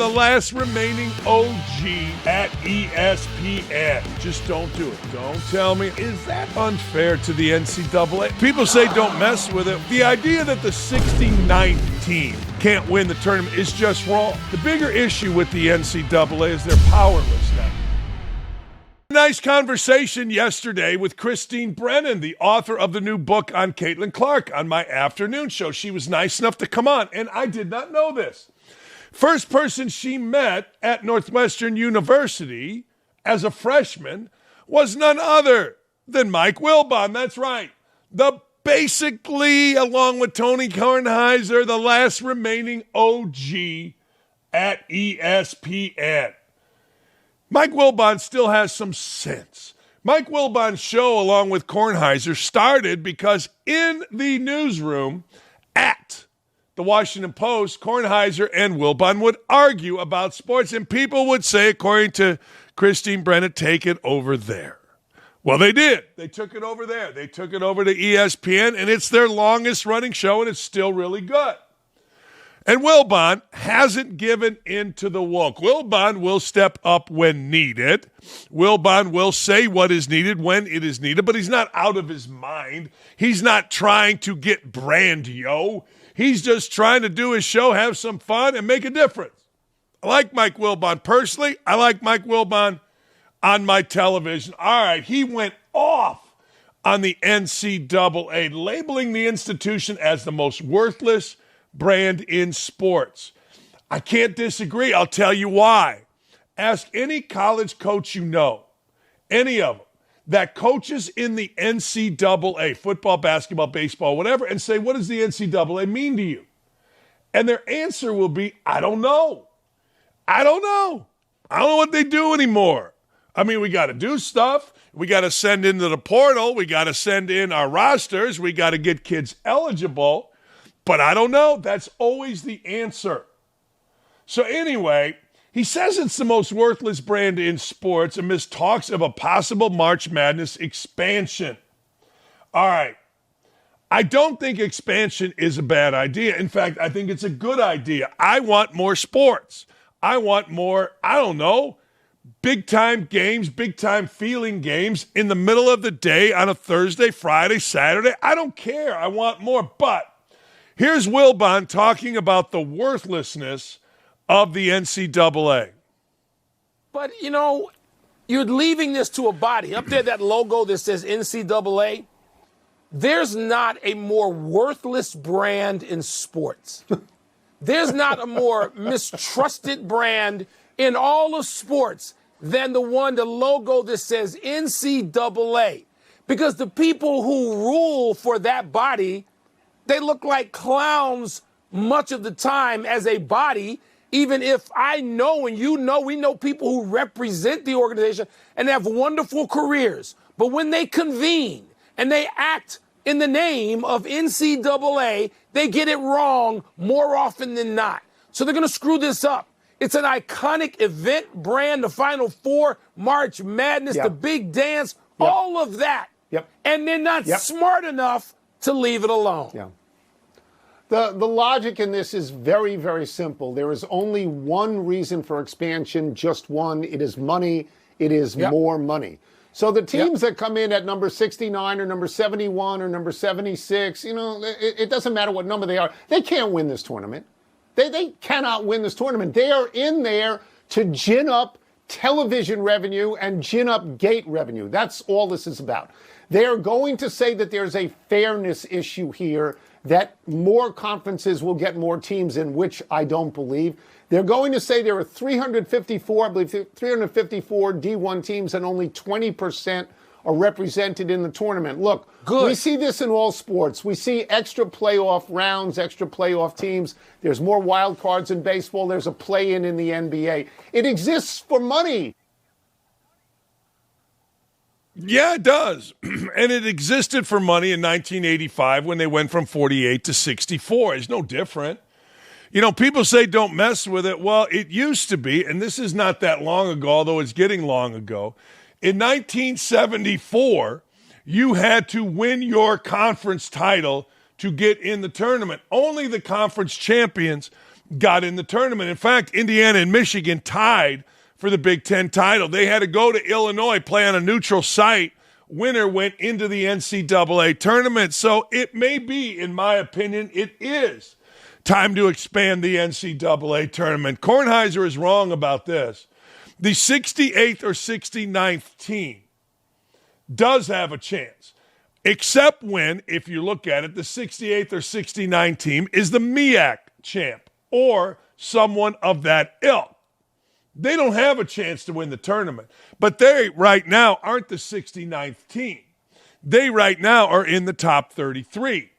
the last remaining OG at ESPN. Just don't do it. Don't tell me. Is that unfair to the NCAA? People say don't mess with it. The idea that the 69th team can't win the tournament is just wrong. The bigger issue with the NCAA is they're powerless now. Nice conversation yesterday with Christine Brennan, the author of the new book on Caitlin Clark, on my afternoon show. She was nice enough to come on, and I did not know this. First person she met at Northwestern University as a freshman was none other than Mike Wilbon. That's right. Basically, along with Tony Kornheiser, the last remaining OG at ESPN. Mike Wilbon still has some sense. Mike Wilbon's show, along with Kornheiser, started because in the newsroom at the Washington Post, Kornheiser and Wilbon would argue about sports, and people would say, according to Christine Brennan, take it over there. Well, they did. They took it over there. They took it over to ESPN, and it's their longest-running show, and it's still really good. And Wilbon hasn't given in to the woke. Wilbon will step up when needed. Wilbon will say what is needed when it is needed, but he's not out of his mind. He's not trying to get brandio. He's just trying to do his show, have some fun, and make a difference. I like Mike Wilbon personally. I like Mike Wilbon on my television. All right, he went off on the NCAA, labeling the institution as the most worthless brand in sports. I can't disagree. I'll tell you why. Ask any college coach you know, any of them, that coaches in the NCAA, football, basketball, baseball, whatever, and say, what does the NCAA mean to you? And their answer will be, I don't know. I don't know. I don't know what they do anymore. I mean, we got to do stuff. We got to send into the portal. We got to send in our rosters. We got to get kids eligible. But I don't know. That's always the answer. So anyway, he says it's the most worthless brand in sports amidst talks of a possible March Madness expansion. All right. I don't think expansion is a bad idea. In fact, I think it's a good idea. I want more sports. I want more, I don't know, big-time games, big-time feeling games in the middle of the day on a Thursday, Friday, Saturday. I don't care. I want more. But here's Wilbon talking about the worthlessness of the NCAA. But, you know, you're leaving this to a body. Up there, that logo that says NCAA, there's not a more worthless brand in sports. There's not a more mistrusted brand in all of sports than the logo that says NCAA. Because the people who rule for that body, they look like clowns much of the time as a body, even if I know and you know, we know people who represent the organization and have wonderful careers. But when they convene and they act in the name of NCAA, they get it wrong more often than not. So they're going to screw this up. It's an iconic event, brand, the Final Four, March Madness, the big dance, all of that. And they're not smart enough to leave it alone. The logic in this is very, very simple. There is only one reason for expansion, just one. It is money. It is more money. So the teams that come in at number 69 or number 71 or number 76, you know, it doesn't matter what number they are. They can't win this tournament. They cannot win this tournament. They are in there to gin up television revenue and gin up gate revenue. That's all this is about. They are going to say that there's a fairness issue here, that more conferences will get more teams in, which I don't believe. They're going to say there are 354, I believe 354 D1 teams and only 20% are represented in the tournament. Look, we see this in all sports. We see extra playoff rounds, extra playoff teams. There's more wild cards in baseball. There's a play-in the NBA. It exists for money. Yeah, it does. And it existed for money in 1985 when they went from 48 to 64. It's no different. You know, people say don't mess with it. Well, it used to be, and this is not that long ago, although it's getting long ago. In 1974, you had to win your conference title to get in the tournament. Only the conference champions got in the tournament. In fact, Indiana and Michigan tied for the Big Ten title. They had to go to Illinois, play on a neutral site. Winner went into the NCAA tournament. So it may be, in my opinion, it is time to expand the NCAA tournament. Kornheiser is wrong about this. The 68th or 69th team does have a chance, except when, if you look at it, the 68th or 69th team is the MEAC champ or someone of that ilk. They don't have a chance to win the tournament, but they right now aren't the 69th team. They right now are in the top 33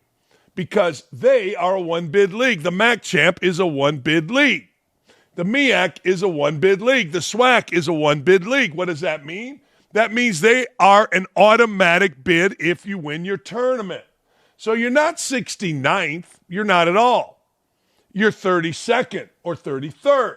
because they are a one-bid league. The MAC champ is a one-bid league. The MEAC is a one-bid league. The SWAC is a one-bid league. What does that mean? That means they are an automatic bid if you win your tournament. So you're not 69th. You're not at all. You're 32nd or 33rd.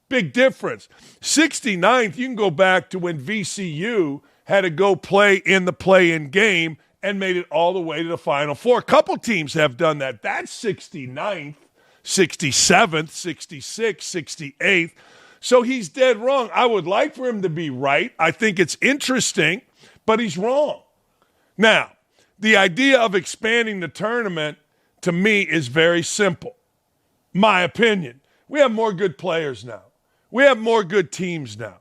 Big difference. 69th, you can go back to when VCU had to go play in the play-in game and made it all the way to the Final Four. A couple teams have done that. That's 69th, 67th, 66th, 68th. So he's dead wrong. I would like for him to be right. I think it's interesting, but he's wrong. Now, the idea of expanding the tournament, to me, is very simple. My opinion. We have more good players now. We have more good teams now.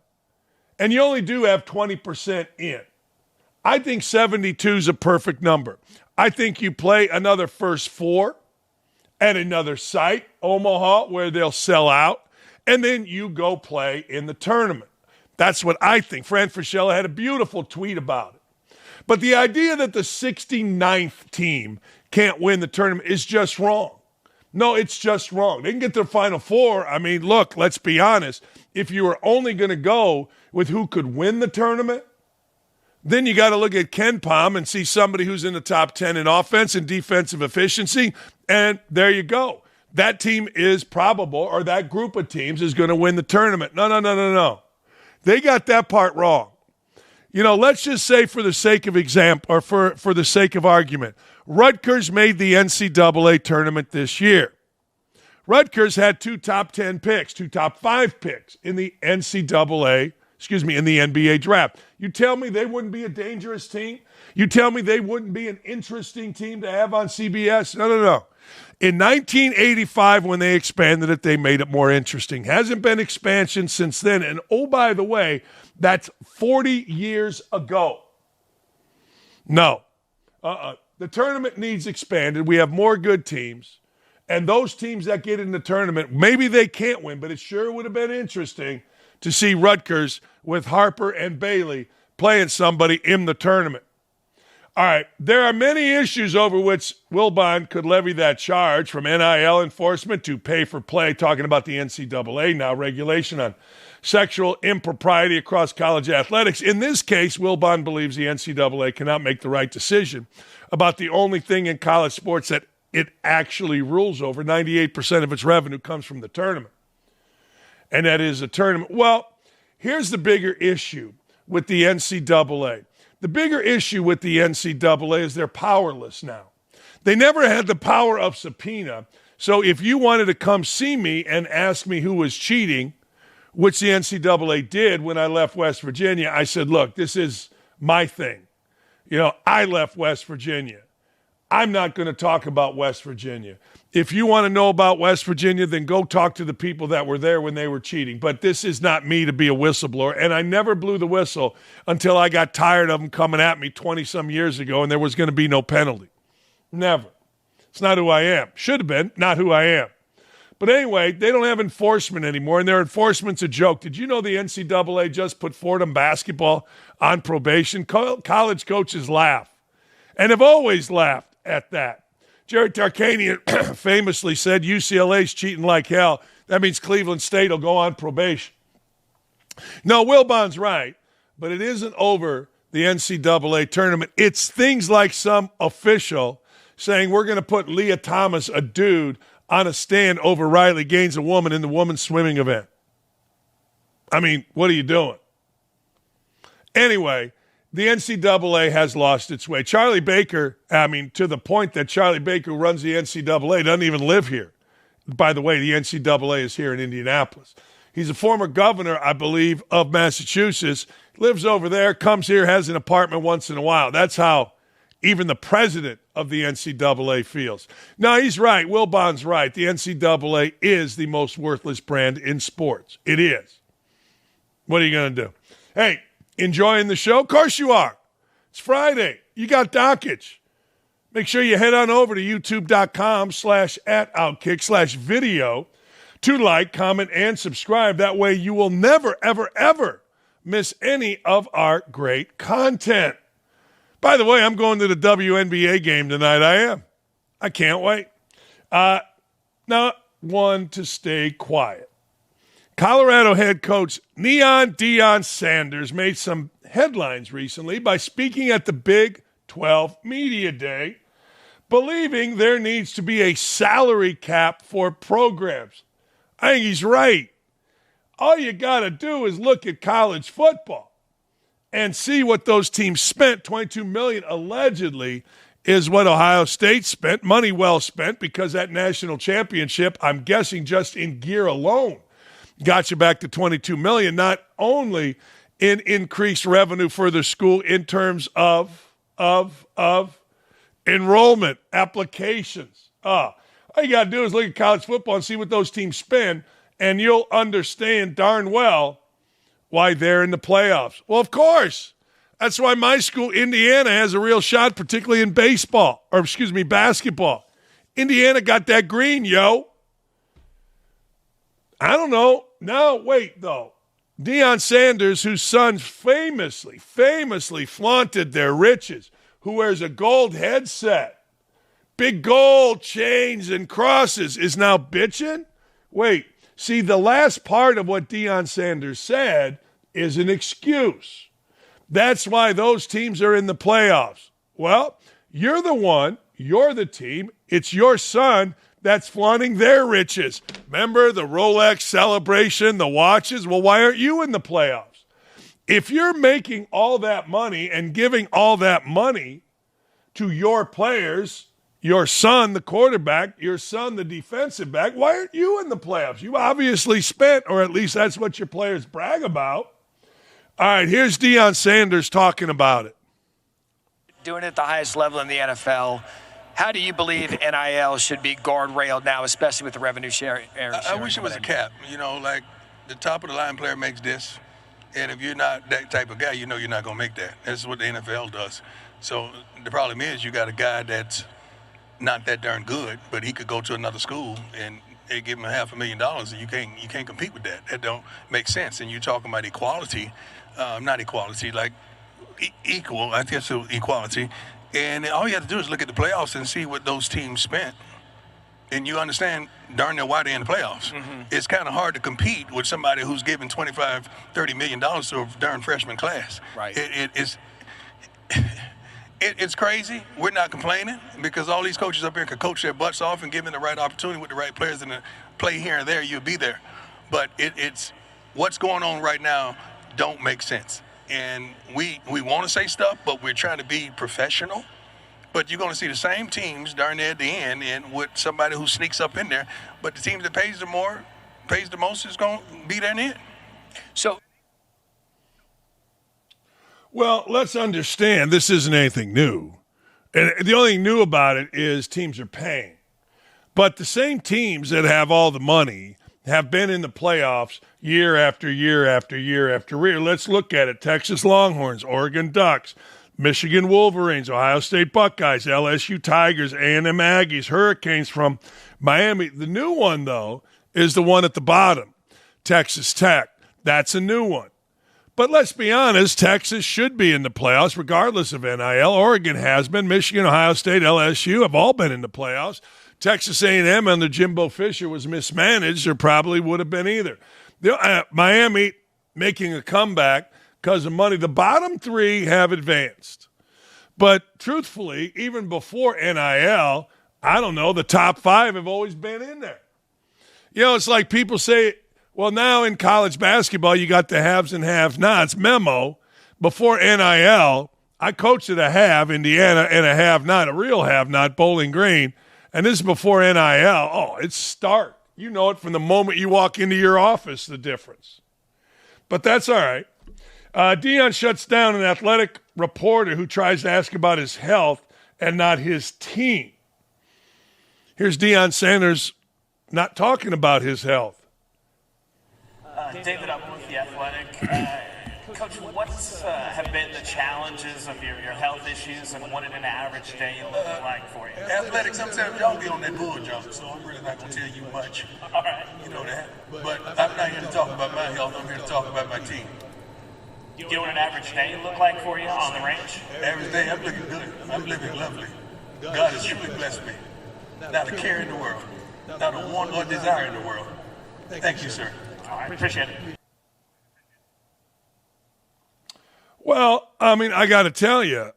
And you only do have 20% in. I think 72 is a perfect number. I think you play another first four at another site, Omaha, where they'll sell out, and then you go play in the tournament. That's what I think. Fran Fraschilla had a beautiful tweet about it. But the idea that the 69th team can't win the tournament is just wrong. No, it's just wrong. They can get to the Final Four. I mean, look, let's be honest. If you were only going to go with who could win the tournament, then you got to look at KenPom and see somebody who's in the top 10 in offense and defensive efficiency, and there you go. That team is probable, or that group of teams is going to win the tournament. No. They got that part wrong. You know, let's just say for the sake of example, or for the sake of argument, Rutgers made the NCAA tournament this year. Rutgers had 2 top 10 picks, 2 top 5 picks in the in the NBA draft. You tell me they wouldn't be a dangerous team? You tell me they wouldn't be an interesting team to have on CBS? No. In 1985, when they expanded it, they made it more interesting. Hasn't been expansion since then. And oh, by the way, that's 40 years ago. No. The tournament needs expanded. We have more good teams. And those teams that get in the tournament, maybe they can't win, but it sure would have been interesting to see Rutgers with Harper and Bailey playing somebody in the tournament. All right, there are many issues over which Wilbon could levy that charge, from NIL enforcement to pay for play, talking about the NCAA now, regulation on sexual impropriety across college athletics. In this case, Wilbon believes the NCAA cannot make the right decision about the only thing in college sports that it actually rules over. 98% of its revenue comes from the tournament, and that is a tournament. Well, here's the bigger issue with the NCAA. The bigger issue with the NCAA is they're powerless now. They never had the power of subpoena. So if you wanted to come see me and ask me who was cheating, which the NCAA did when I left West Virginia, I said, look, this is my thing. You know, I left West Virginia. I'm not going to talk about West Virginia. If you want to know about West Virginia, then go talk to the people that were there when they were cheating. But this is not me to be a whistleblower. And I never blew the whistle until I got tired of them coming at me 20-some years ago and there was going to be no penalty. Never. It's not who I am. Should have been, not who I am. But anyway, they don't have enforcement anymore, and their enforcement's a joke. Did you know the NCAA just put Fordham basketball on probation? College coaches laugh, and have always laughed at that. Jerry Tarkanian famously said, UCLA's cheating like hell. That means Cleveland State will go on probation. No, Wilbon's right, but it isn't over the NCAA tournament. It's things like some official saying we're going to put Leah Thomas, a dude, on a stand over Riley Gaines, a woman, in the women's swimming event. I mean, what are you doing? Anyway, the NCAA has lost its way. Charlie Baker, to the point that Charlie Baker, who runs the NCAA, doesn't even live here. By the way, the NCAA is here in Indianapolis. He's a former governor, I believe, of Massachusetts, lives over there, comes here, has an apartment once in a while. That's how even the president of the NCAA feels. No, he's right. Wilbon's right. The NCAA is the most worthless brand in sports. It is. What are you going to do? Hey, enjoying the show? Of course you are. It's Friday. You got Dakich. Make sure you head on over to youtube.com/@OutKick/video to like, comment, and subscribe. That way you will never, ever, ever miss any of our great content. By the way, I'm going to the WNBA game tonight. I am. I can't wait. Now, one to stay quiet. Colorado head coach Deion Sanders made some headlines recently by speaking at the Big 12 Media Day, believing there needs to be a salary cap for programs. I think he's right. All you got to do is look at college football and see what those teams spent. $22 million allegedly is what Ohio State spent. Money well spent, because that national championship, I'm guessing just in gear alone, got you back to $22 million, not only in increased revenue for the school in terms of enrollment, applications. All you got to do is look at college football and see what those teams spend, and you'll understand darn well why they're in the playoffs. Well, of course. That's why my school, Indiana, has a real shot, particularly in basketball. Indiana got that green, yo. I don't know. Now, wait, though. Deion Sanders, whose sons famously flaunted their riches, who wears a gold headset, big gold chains and crosses, is now bitching? Wait, see, the last part of what Deion Sanders said is an excuse. That's why those teams are in the playoffs. Well, you're the team, it's your son that's flaunting their riches. Remember the Rolex celebration, the watches? Well, why aren't you in the playoffs? If you're making all that money and giving all that money to your players, your son, the quarterback, your son, the defensive back, why aren't you in the playoffs? You obviously spent, or at least that's what your players brag about. All right, here's Deion Sanders talking about it. Doing it at the highest level in the NFL, how do you believe NIL should be guardrailed now, especially with the revenue share? I wish it was a cap. Like the top of the line player makes this, and if you're not that type of guy, you're not going to make that. That's what the NFL does. So the problem is you got a guy that's not that darn good, but he could go to another school and they give him $500,000, and you can't compete with that. That don't make sense. And you're talking about equality, not equality, like equal. I guess it's equality. And all you have to do is look at the playoffs and see what those teams spent. And you understand darn near why they're in the playoffs. Mm-hmm. It's kind of hard to compete with somebody who's giving $25, $30 million to a darn freshman class. Right. It's crazy. We're not complaining, because all these coaches up here can coach their butts off and give them the right opportunity with the right players and play here and there, you'll be there. But it's what's going on right now don't make sense. And we want to say stuff, but we're trying to be professional. But you're going to see the same teams darn near at the end, and with somebody who sneaks up in there. But the team that pays the most is going to be there in the end. So, well, let's understand this isn't anything new. And the only thing new about it is teams are paying. But the same teams that have all the money have been in the playoffs year after year after year after year. Let's look at it. Texas Longhorns, Oregon Ducks, Michigan Wolverines, Ohio State Buckeyes, LSU Tigers, A&M Aggies, Hurricanes from Miami. The new one, though, is the one at the bottom, Texas Tech. That's a new one. But let's be honest, Texas should be in the playoffs regardless of NIL. Oregon has been. Michigan, Ohio State, LSU have all been in the playoffs. Texas A&M under Jimbo Fisher was mismanaged, or probably would have been either. Miami making a comeback because of money. The bottom three have advanced. But truthfully, even before NIL, I don't know, the top five have always been in there. It's like people say, well, now in college basketball, you got the haves and have-nots. Memo, before NIL, I coached at a have, Indiana, and a have-not, a real have-not, Bowling Green. And this is before NIL. Oh, it's stark. You know it from the moment you walk into your office, the difference. But that's all right. Deion shuts down an athletic reporter who tries to ask about his health and not his team. Here's Deion Sanders not talking about his health. David, I'm with The Athletic. Coach, what have been the challenges of your health issues, and what did an average day look like for you? Athletic, sometimes y'all be on that bull jump, so I'm really not going to tell you much. All right. You know that. But I'm not here to talk about my health. I'm here to talk about my team. You know what an average day look like for you on the range? Every day I'm looking good. I'm living lovely. God has truly blessed me. Not a care in the world. Not a want or desire in the world. Thank you, sir. All right, appreciate it. Well, I mean, I got to tell you,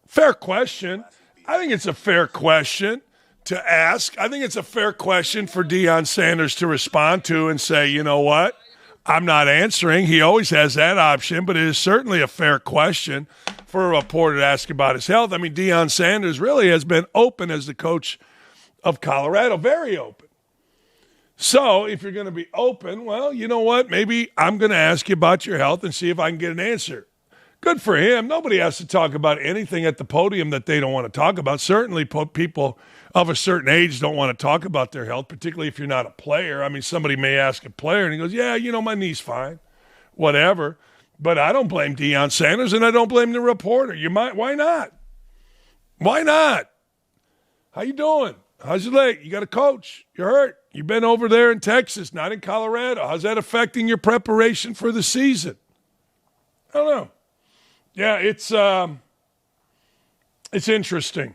fair question. I think it's a fair question to ask. I think it's a fair question for Deion Sanders to respond to and say, you know what? I'm not answering. He always has that option, but it is certainly a fair question for a reporter to ask about his health. I mean, Deion Sanders really has been open as the coach of Colorado, very open. So if you're going to be open, well, you know what? Maybe I'm going to ask you about your health and see if I can get an answer. Good for him. Nobody has to talk about anything at the podium that they don't want to talk about. Certainly people of a certain age don't want to talk about their health, particularly if you're not a player. I mean, somebody may ask a player and he goes, yeah, you know, my knee's fine, whatever. But I don't blame Deion Sanders and I don't blame the reporter. Why not? Why not? How you doing? How's your leg? You got a coach. You're hurt. You've been over there in Texas, not in Colorado. How's that affecting your preparation for the season? I don't know. Yeah, it's interesting.